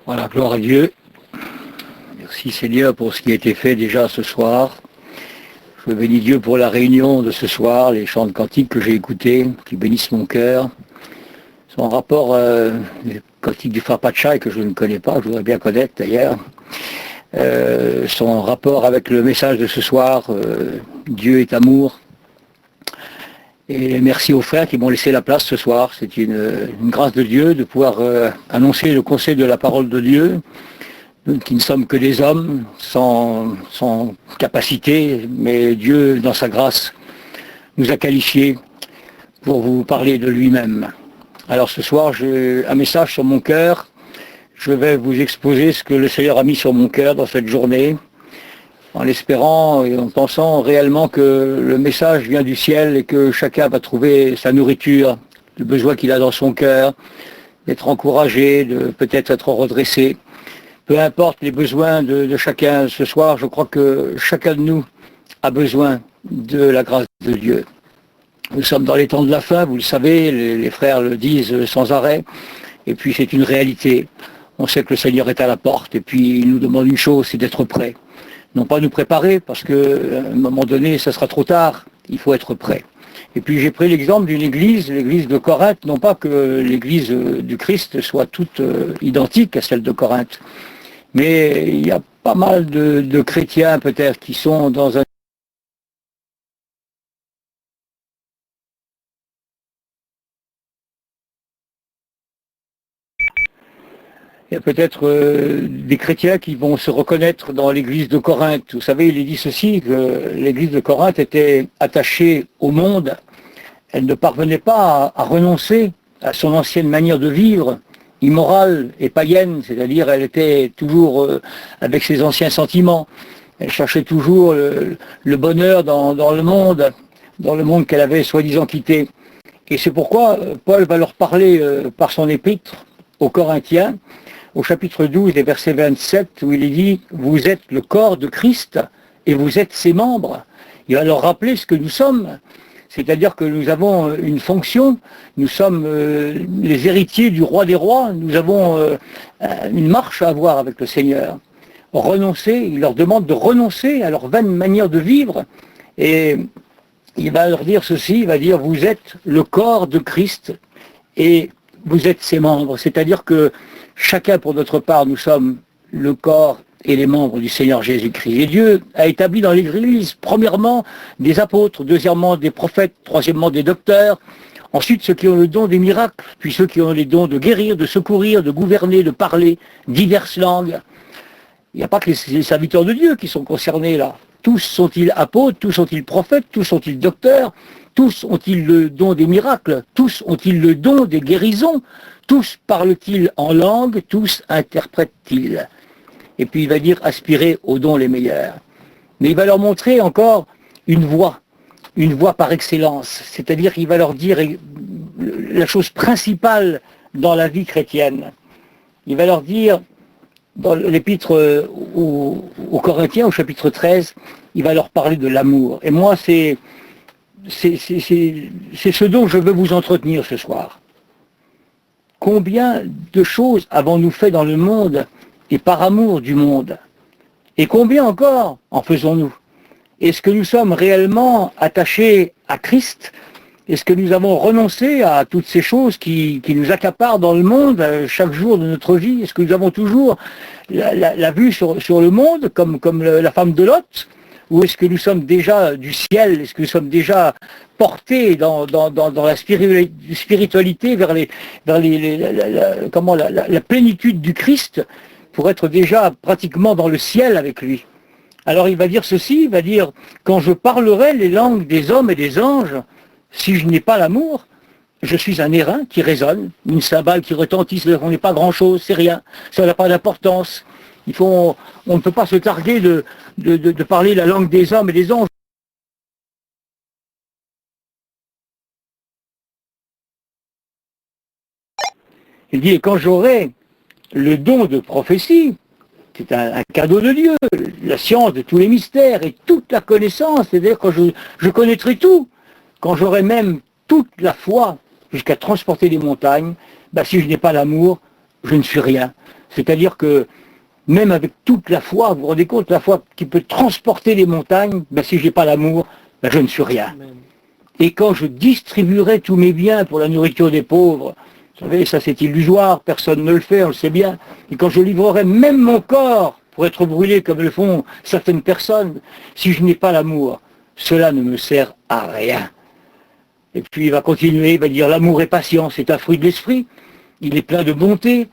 Voilà, gloire à Dieu. Merci Seigneur pour ce qui a été fait déjà ce soir. Je bénis Dieu pour la réunion de ce soir, les chants de cantiques que j'ai écoutés, qui bénissent mon cœur. Son rapport, les cantiques du Frère Pachaï que je ne connais pas, je voudrais bien connaître d'ailleurs. Son rapport avec le message de ce soir, Dieu est amour. Et merci aux frères qui m'ont laissé la place ce soir. C'est une grâce de Dieu de pouvoir annoncer le conseil de la parole de Dieu. Nous qui ne sommes que des hommes sans capacité, mais Dieu, dans sa grâce, nous a qualifiés pour vous parler de lui-même. Alors ce soir, j'ai un message sur mon cœur. Je vais vous exposer ce que le Seigneur a mis sur mon cœur dans cette journée, en l'espérant et en pensant réellement que le message vient du ciel et que chacun va trouver sa nourriture, le besoin qu'il a dans son cœur, d'être encouragé, de peut-être être redressé. Peu importe les besoins de chacun ce soir, je crois que chacun de nous a besoin de la grâce de Dieu. Nous sommes dans les temps de la fin, vous le savez, les frères le disent sans arrêt, et puis c'est une réalité. On sait que le Seigneur est à la porte, et puis il nous demande une chose, c'est d'être prêt. Non pas nous préparer, parce qu'à un moment donné, ça sera trop tard, il faut être prêt. Et puis j'ai pris l'exemple d'une église, l'église de Corinthe, non pas que l'église du Christ soit toute identique à celle de Corinthe, mais il y a pas mal de chrétiens peut-être qui sont dans un... Il y a peut-être des chrétiens qui vont se reconnaître dans l'église de Corinthe. Vous savez, il est dit ceci, que l'église de Corinthe était attachée au monde. Elle ne parvenait pas à renoncer à son ancienne manière de vivre, immorale et païenne, c'est-à-dire elle était toujours avec ses anciens sentiments. Elle cherchait toujours le bonheur dans le monde qu'elle avait soi-disant quitté. Et c'est pourquoi Paul va leur parler par son épître aux Corinthiens, au chapitre 12 et verset 27, où il est dit « Vous êtes le corps de Christ et vous êtes ses membres ». Il va leur rappeler ce que nous sommes, c'est-à-dire que nous avons une fonction, nous sommes les héritiers du roi des rois, nous avons une marche à avoir avec le Seigneur. Renoncer, il leur demande de renoncer à leur vaine manière de vivre, et il va leur dire ceci, il va dire « Vous êtes le corps de Christ et vous êtes ses membres », c'est-à-dire que chacun pour notre part, nous sommes le corps et les membres du Seigneur Jésus-Christ. Et Dieu a établi dans l'Église, premièrement, des apôtres, deuxièmement, des prophètes, troisièmement, des docteurs, ensuite ceux qui ont le don des miracles, puis ceux qui ont les dons de guérir, de secourir, de gouverner, de parler diverses langues. Il n'y a pas que les serviteurs de Dieu qui sont concernés là. Tous sont-ils apôtres, tous sont-ils prophètes, tous sont-ils docteurs, tous ont-ils le don des miracles, tous ont-ils le don des guérisons, tous parlent-ils en langue, tous interprètent-ils. Et puis il va dire aspirer aux dons les meilleurs. Mais il va leur montrer encore une voie par excellence. C'est-à-dire qu'il va leur dire la chose principale dans la vie chrétienne. Il va leur dire, dans l'épître aux Corinthiens, au chapitre 13, il va leur parler de l'amour. Et moi, c'est ce dont je veux vous entretenir ce soir. Combien de choses avons-nous fait dans le monde et par amour du monde? Et combien encore en faisons-nous? Est-ce que nous sommes réellement attachés à Christ? Est-ce que nous avons renoncé à toutes ces choses qui nous accaparent dans le monde chaque jour de notre vie? Est-ce que nous avons toujours la vue sur le monde comme la femme de Lot? Ou est-ce que nous sommes déjà du ciel? Est-ce que nous sommes déjà portés dans la spiritualité vers la plénitude du Christ pour être déjà pratiquement dans le ciel avec lui? Alors il va dire ceci, il va dire « Quand je parlerai les langues des hommes et des anges, si je n'ai pas l'amour, je suis un airain qui résonne, une cymbale qui retentit, on n'est pas grand-chose, c'est rien, ça n'a pas d'importance. On ne peut pas se targuer de parler la langue des hommes et des anges. » Il dit « Et quand j'aurai le don de prophétie, c'est un cadeau de Dieu, la science de tous les mystères et toute la connaissance, c'est-à-dire quand je connaîtrai tout, quand j'aurai même toute la foi jusqu'à transporter les montagnes, si je n'ai pas l'amour, je ne suis rien. C'est-à-dire que même avec toute la foi, vous vous rendez compte, la foi qui peut transporter les montagnes, ben, si je n'ai pas l'amour, ben, je ne suis rien. Amen. Et quand je distribuerai tous mes biens pour la nourriture des pauvres, vous savez, ça c'est illusoire, personne ne le fait, on le sait bien, et quand je livrerai même mon corps pour être brûlé comme le font certaines personnes, si je n'ai pas l'amour, cela ne me sert à rien. Et puis il va continuer, il va dire l'amour est patient, c'est un fruit de l'esprit, il est plein de bonté,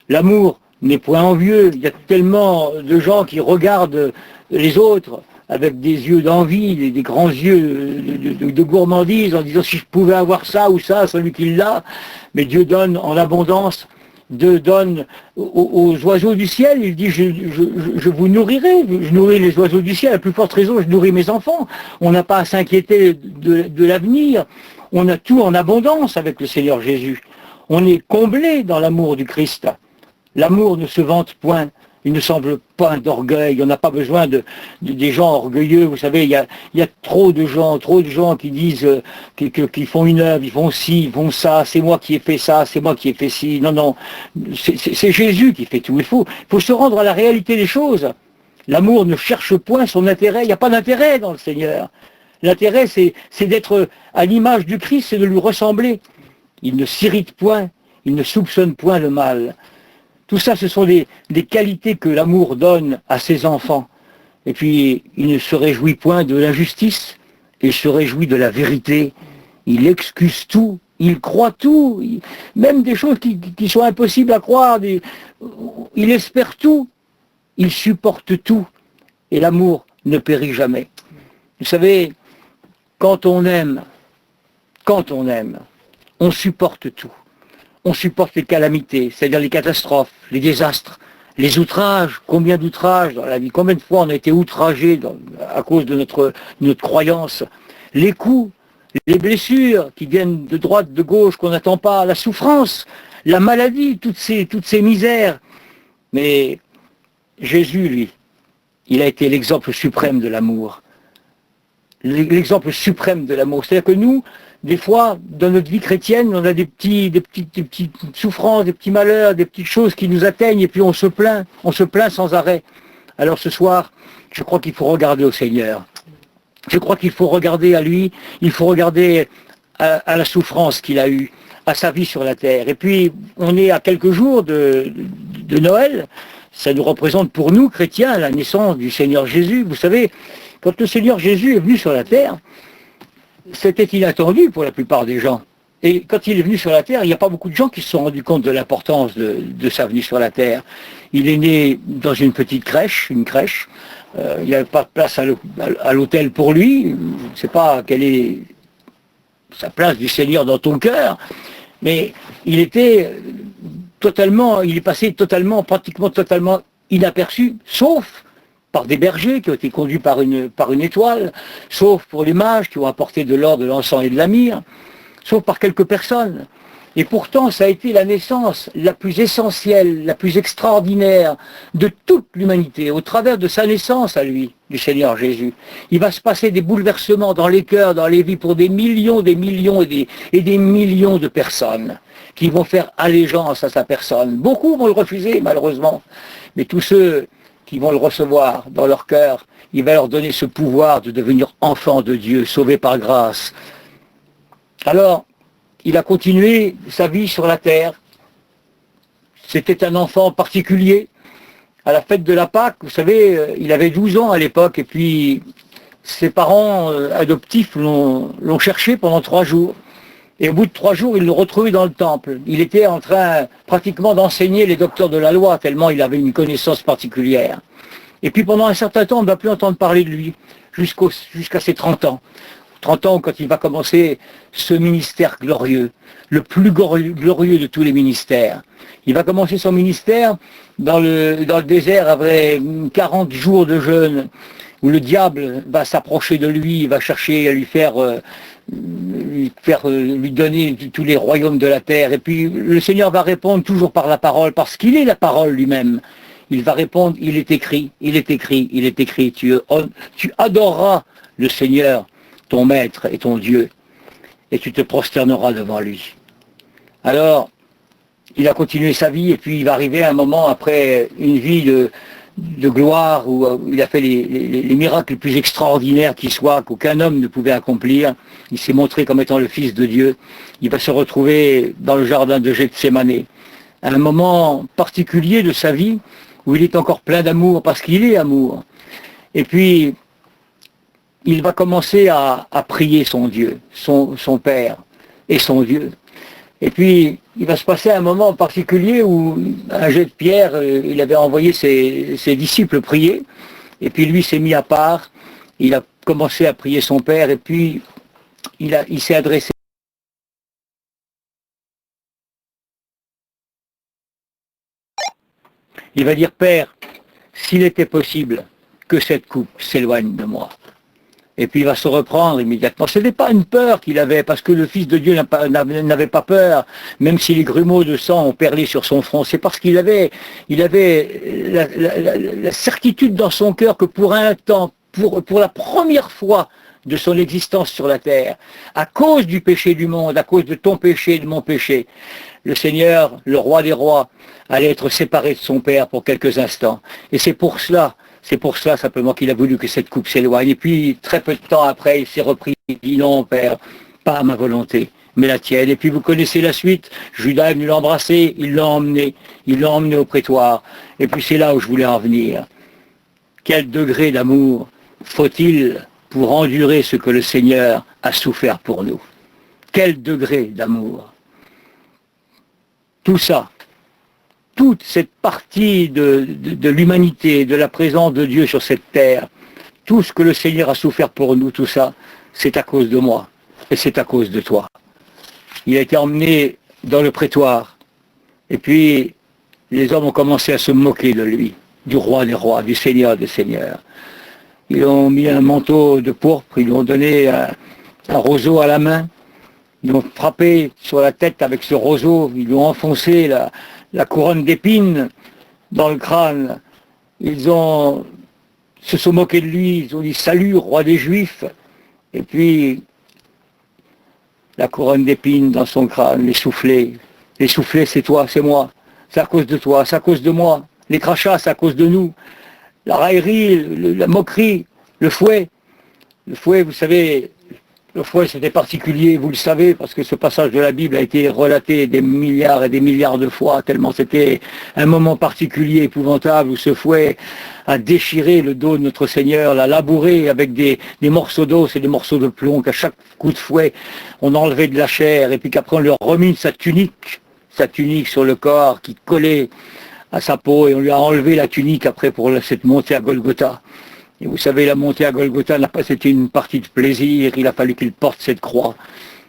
l'amour n'est point envieux, il y a tellement de gens qui regardent les autres avec des yeux d'envie, des grands yeux de gourmandise, en disant si je pouvais avoir ça ou ça, celui qui l'a, mais Dieu donne en abondance, Dieu donne aux oiseaux du ciel, il dit je vous nourrirai, je nourris les oiseaux du ciel, à plus forte raison je nourris mes enfants, on n'a pas à s'inquiéter de l'avenir, on a tout en abondance avec le Seigneur Jésus, on est comblé dans l'amour du Christ. L'amour ne se vante point, il ne semble pas d'orgueil, on n'a pas besoin des gens orgueilleux, vous savez, il y a trop de gens qui disent qu'ils font une œuvre, ils font ci, ils font ça, c'est moi qui ai fait ça, c'est moi qui ai fait ci, non, c'est Jésus qui fait tout, il faut se rendre à la réalité des choses. L'amour ne cherche point son intérêt, il n'y a pas d'intérêt dans le Seigneur. L'intérêt c'est d'être à l'image du Christ, c'est de lui ressembler. Il ne s'irrite point, il ne soupçonne point le mal. Tout ça, ce sont des qualités que l'amour donne à ses enfants. Et puis, il ne se réjouit point de l'injustice, il se réjouit de la vérité. Il excuse tout, il croit tout, même des choses qui sont impossibles à croire. Il espère tout, il supporte tout. Et l'amour ne périt jamais. Vous savez, quand on aime, on supporte tout. On supporte les calamités, c'est-à-dire les catastrophes, les désastres, les outrages. Combien d'outrages dans la vie? Combien de fois on a été outragés à cause de notre croyance? Les coups, les blessures qui viennent de droite, de gauche, qu'on n'attend pas, la souffrance, la maladie, toutes ces misères. Mais Jésus, lui, il a été l'exemple suprême de l'amour. L'exemple suprême de l'amour. C'est-à-dire que nous, des fois, dans notre vie chrétienne, on a des petites souffrances, des petits malheurs, des petites choses qui nous atteignent, et puis on se plaint sans arrêt. Alors ce soir, je crois qu'il faut regarder au Seigneur. Je crois qu'il faut regarder à lui, il faut regarder à la souffrance qu'il a eue, à sa vie sur la terre. Et puis, on est à quelques jours de Noël, ça nous représente pour nous, chrétiens, la naissance du Seigneur Jésus. Vous savez, quand le Seigneur Jésus est venu sur la terre, c'était inattendu pour la plupart des gens. Et quand il est venu sur la terre, il n'y a pas beaucoup de gens qui se sont rendus compte de l'importance de sa venue sur la terre. Il est né dans une petite crèche, il n'y avait pas de place à l'hôtel pour lui. Je ne sais pas quelle est sa place du Seigneur dans ton cœur, mais il est passé pratiquement totalement inaperçu, sauf par des bergers qui ont été conduits par une étoile, sauf pour les mages qui ont apporté de l'or, de l'encens et de la myrrhe, sauf par quelques personnes. Et pourtant, ça a été la naissance la plus essentielle, la plus extraordinaire de toute l'humanité, au travers de sa naissance à lui, du Seigneur Jésus. Il va se passer des bouleversements dans les cœurs, dans les vies, pour des millions et des millions de personnes qui vont faire allégeance à sa personne. Beaucoup vont le refuser, malheureusement, mais tous ceux qui vont le recevoir dans leur cœur, il va leur donner ce pouvoir de devenir enfants de Dieu, sauvés par grâce. Alors, il a continué sa vie sur la terre. C'était un enfant particulier. À la fête de la Pâque, vous savez, il avait 12 ans à l'époque, et puis ses parents adoptifs l'ont cherché pendant 3 jours. Et au bout de 3 jours, ils l'ont retrouvé dans le temple. Il était en train pratiquement d'enseigner les docteurs de la loi, tellement il avait une connaissance particulière. Et puis pendant un certain temps, on ne va plus entendre parler de lui, jusqu'à ses 30 ans. 30 ans, quand il va commencer ce ministère glorieux, le plus glorieux de tous les ministères. Il va commencer son ministère dans le désert après 40 jours de jeûne, où le diable va s'approcher de lui, il va chercher à lui donner tous les royaumes de la terre. Et puis le Seigneur va répondre toujours par la parole, parce qu'il est la parole lui-même. Il va répondre, il est écrit, tu adoreras le Seigneur, ton maître et ton Dieu, et tu te prosterneras devant lui. Alors, il a continué sa vie, et puis il va arriver un moment après une vie de gloire où il a fait les miracles les plus extraordinaires qui soient, qu'aucun homme ne pouvait accomplir. Il s'est montré comme étant le Fils de Dieu. Il va se retrouver dans le jardin de Gethsémanée, à un moment particulier de sa vie où il est encore plein d'amour, parce qu'il est amour. Et puis, il va commencer à prier son Dieu, son Père et son Dieu. Et puis, il va se passer un moment particulier où un jet de pierre, il avait envoyé ses disciples prier, et puis lui s'est mis à part, il a commencé à prier son Père, et puis il s'est adressé. Il va dire, Père, s'il était possible que cette coupe s'éloigne de moi. Et puis il va se reprendre immédiatement. Ce n'est pas une peur qu'il avait, parce que le Fils de Dieu n'avait pas peur, même si les grumeaux de sang ont perlé sur son front. C'est parce qu'il avait la certitude dans son cœur que pour un temps, pour la première fois de son existence sur la terre, à cause du péché du monde, à cause de ton péché et de mon péché, le Seigneur, le roi des rois, allait être séparé de son Père pour quelques instants. Et c'est pour cela simplement qu'il a voulu que cette coupe s'éloigne. Et puis, très peu de temps après, il s'est repris, il dit non, Père, pas ma volonté, mais la tienne. Et puis vous connaissez la suite, Judas est venu l'embrasser, il l'a emmené au prétoire. Et puis c'est là où je voulais en venir. Quel degré d'amour faut-il pour endurer ce que le Seigneur a souffert pour nous? Quel degré d'amour! Tout ça, toute cette partie de l'humanité, de la présence de Dieu sur cette terre, tout ce que le Seigneur a souffert pour nous, tout ça, c'est à cause de moi et c'est à cause de toi. Il a été emmené dans le prétoire et puis les hommes ont commencé à se moquer de lui, du roi des rois, du Seigneur des seigneurs. Ils ont mis un manteau de pourpre, ils lui ont donné un roseau à la main, ils l'ont frappé sur la tête avec ce roseau, ils lui ont enfoncé la couronne d'épines dans le crâne. Ils se sont moqués de lui, ils ont dit salut roi des Juifs, et puis la couronne d'épines dans son crâne, les soufflets c'est toi, c'est moi, c'est à cause de toi, c'est à cause de moi, les crachats c'est à cause de nous, la raillerie, la moquerie, le fouet, vous savez, le fouet c'était particulier, vous le savez, parce que ce passage de la Bible a été relaté des milliards et des milliards de fois, tellement c'était un moment particulier, épouvantable, où ce fouet a déchiré le dos de notre Seigneur, l'a labouré avec des morceaux d'os et des morceaux de plomb, qu'à chaque coup de fouet, on enlevait de la chair, et puis qu'après on lui a remis sa tunique sur le corps qui collait à sa peau, et on lui a enlevé la tunique après pour cette montée à Golgotha. Et vous savez, la montée à Golgotha n'a pas été une partie de plaisir, il a fallu qu'il porte cette croix.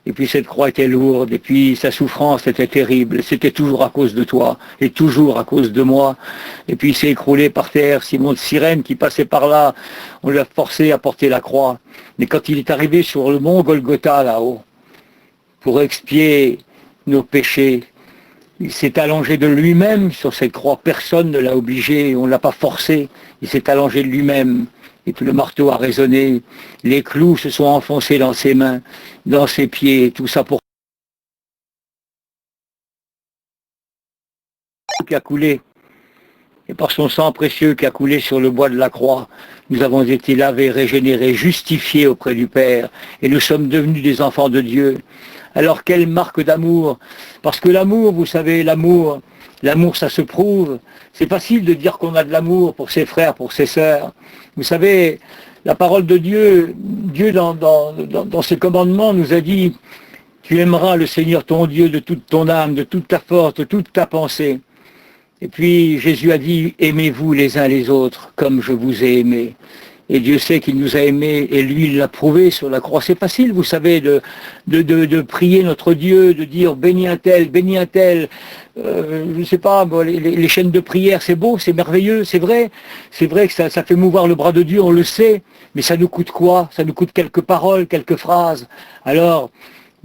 Et puis cette croix était lourde, et puis sa souffrance était terrible, c'était toujours à cause de toi, et toujours à cause de moi. Et puis il s'est écroulé par terre, Simon de Cyrène qui passait par là, on lui a forcé à porter la croix. Mais quand il est arrivé sur le mont Golgotha là-haut, pour expier nos péchés, il s'est allongé de lui-même sur cette croix, personne ne l'a obligé, on ne l'a pas forcé, il s'est allongé de lui-même. Et puis le marteau a résonné, les clous se sont enfoncés dans ses mains, dans ses pieds, tout ça pour qui a coulé. Et par son sang précieux qui a coulé sur le bois de la croix, nous avons été lavés, régénérés, justifiés auprès du Père, et nous sommes devenus des enfants de Dieu. Alors quelle marque d'amour! Parce que l'amour, vous savez, l'amour ça se prouve. C'est facile de dire qu'on a de l'amour pour ses frères, pour ses sœurs. Vous savez, la parole de Dieu, dans ses commandements nous a dit, tu aimeras le Seigneur ton Dieu de toute ton âme, de toute ta force, de toute ta pensée. Et puis Jésus a dit, aimez-vous les uns les autres comme je vous ai aimés. Et Dieu sait qu'il nous a aimés, et lui, il l'a prouvé sur la croix. C'est facile, vous savez, de prier notre Dieu, de dire bénis un tel, bénis un tel. Je ne sais pas, bon, les chaînes de prière, c'est beau, c'est merveilleux, c'est vrai. C'est vrai que ça fait mouvoir le bras de Dieu, on le sait. Mais ça nous coûte quoi? Ça nous coûte quelques paroles, quelques phrases. Alors,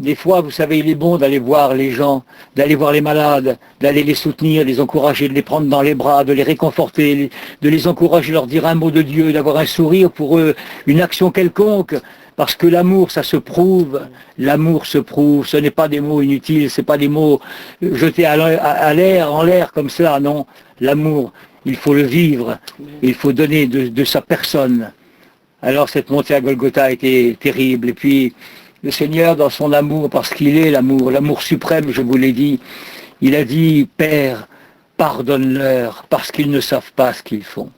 Des fois, vous savez, il est bon d'aller voir les gens, d'aller voir les malades, d'aller les soutenir, les encourager, de les prendre dans les bras, de les réconforter, de les encourager, leur dire un mot de Dieu, d'avoir un sourire pour eux, une action quelconque. Parce que l'amour, ça se prouve. L'amour se prouve. Ce n'est pas des mots inutiles, ce n'est pas des mots jetés à l'air, en l'air comme ça, non. L'amour, il faut le vivre. Il faut donner de sa personne. Alors cette montée à Golgotha a été terrible. Et puis, le Seigneur, dans son amour, parce qu'il est l'amour suprême, je vous l'ai dit, il a dit, Père, pardonne-leur, parce qu'ils ne savent pas ce qu'ils font.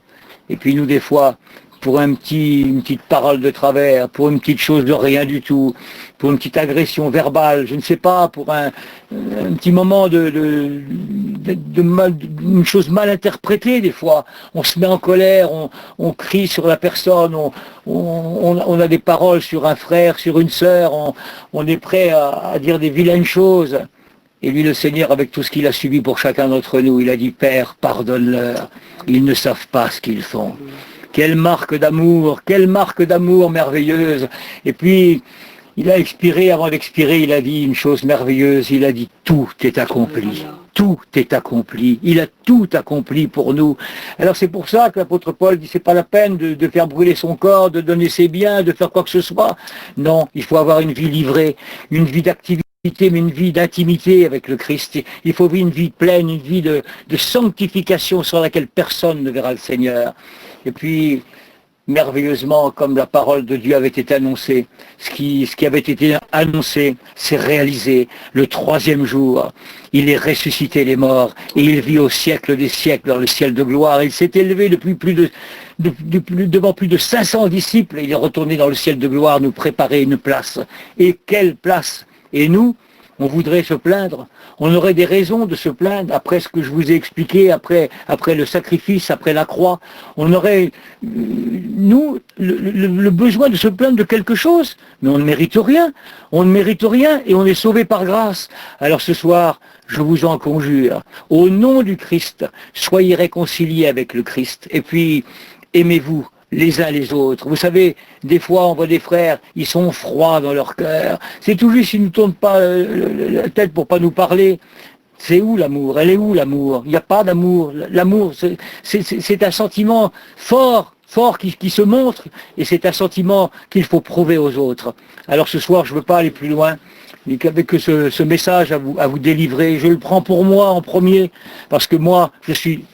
Et puis nous, des fois, pour une petite parole de travers, pour une petite chose de rien du tout, pour une petite agression verbale, je ne sais pas, pour un petit moment une chose mal interprétée des fois. On se met en colère, on crie sur la personne, on a des paroles sur un frère, sur une sœur, on est prêt à dire des vilaines choses. Et lui, le Seigneur, avec tout ce qu'il a subi pour chacun d'entre nous, il a dit, Père, pardonne-leur, ils ne savent pas ce qu'ils font. Quelle marque d'amour merveilleuse. Et puis, il a expiré, avant d'expirer, il a dit une chose merveilleuse, il a dit tout est accompli. Tout est accompli. Il a tout accompli pour nous. Alors c'est pour ça que l'apôtre Paul dit c'est pas la peine de faire brûler son corps, de donner ses biens, de faire quoi que ce soit. Non, il faut avoir une vie livrée, une vie d'activité, mais une vie d'intimité avec le Christ. Il faut vivre une vie pleine, une vie de sanctification sur laquelle personne ne verra le Seigneur. Et puis, merveilleusement, comme la parole de Dieu avait été annoncée, ce qui avait été annoncé, c'est réalisé. Le 3e jour, il est ressuscité les morts, et il vit au siècle des siècles dans le ciel de gloire. Il s'est élevé depuis devant plus de 500 disciples, et il est retourné dans le ciel de gloire nous préparer une place. Et quelle place! Et nous, on voudrait se plaindre, on aurait des raisons de se plaindre après ce que je vous ai expliqué, après le sacrifice, après la croix. On aurait, nous, le besoin de se plaindre de quelque chose, mais on ne mérite rien. On ne mérite rien et on est sauvé par grâce. Alors ce soir, je vous en conjure, au nom du Christ, soyez réconciliés avec le Christ. Et puis, aimez-vous les uns les autres. Vous savez, des fois, on voit des frères, ils sont froids dans leur cœur. C'est tout juste, ils ne nous tournent pas la tête pour pas nous parler. C'est où l'amour? Elle est où l'amour? Il n'y a pas d'amour. L'amour, c'est un sentiment fort qui se montre, et c'est un sentiment qu'il faut prouver aux autres. Alors ce soir, je ne veux pas aller plus loin, mais qu'avec ce message à vous délivrer, je le prends pour moi en premier, parce que moi, je suis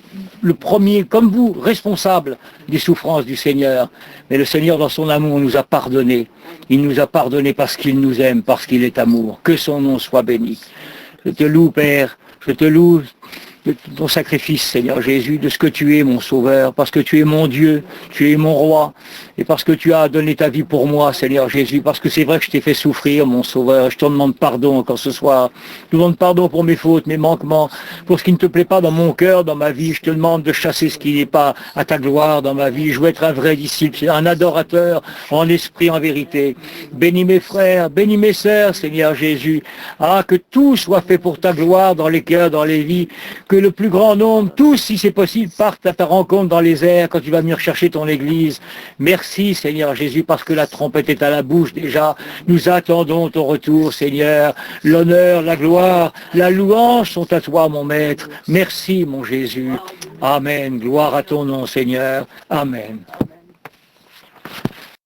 le premier, comme vous, responsable des souffrances du Seigneur. Mais le Seigneur, dans son amour, nous a pardonné. Il nous a pardonné parce qu'il nous aime, parce qu'il est amour. Que son nom soit béni. Je te loue, Père, je te loue de ton sacrifice, Seigneur Jésus, de ce que tu es, mon Sauveur, parce que tu es mon Dieu, tu es mon Roi, et parce que tu as donné ta vie pour moi, Seigneur Jésus, parce que c'est vrai que je t'ai fait souffrir, mon Sauveur. Je te demande pardon encore ce soir. Je te demande pardon pour mes fautes, mes manquements, pour ce qui ne te plaît pas dans mon cœur, dans ma vie. Je te demande de chasser ce qui n'est pas à ta gloire dans ma vie. Je veux être un vrai disciple, un adorateur en esprit, en vérité. Bénis mes frères, bénis mes sœurs, Seigneur Jésus. Ah, que tout soit fait pour ta gloire dans les cœurs, dans les vies. Que le plus grand nombre, tous, si c'est possible, partent à ta rencontre dans les airs quand tu vas venir chercher ton Église. Merci, Seigneur Jésus, parce que la trompette est à la bouche déjà. Nous attendons ton retour, Seigneur. L'honneur, la gloire, la louange sont à toi, mon Maître. Merci, mon Jésus. Amen. Gloire à ton nom, Seigneur. Amen.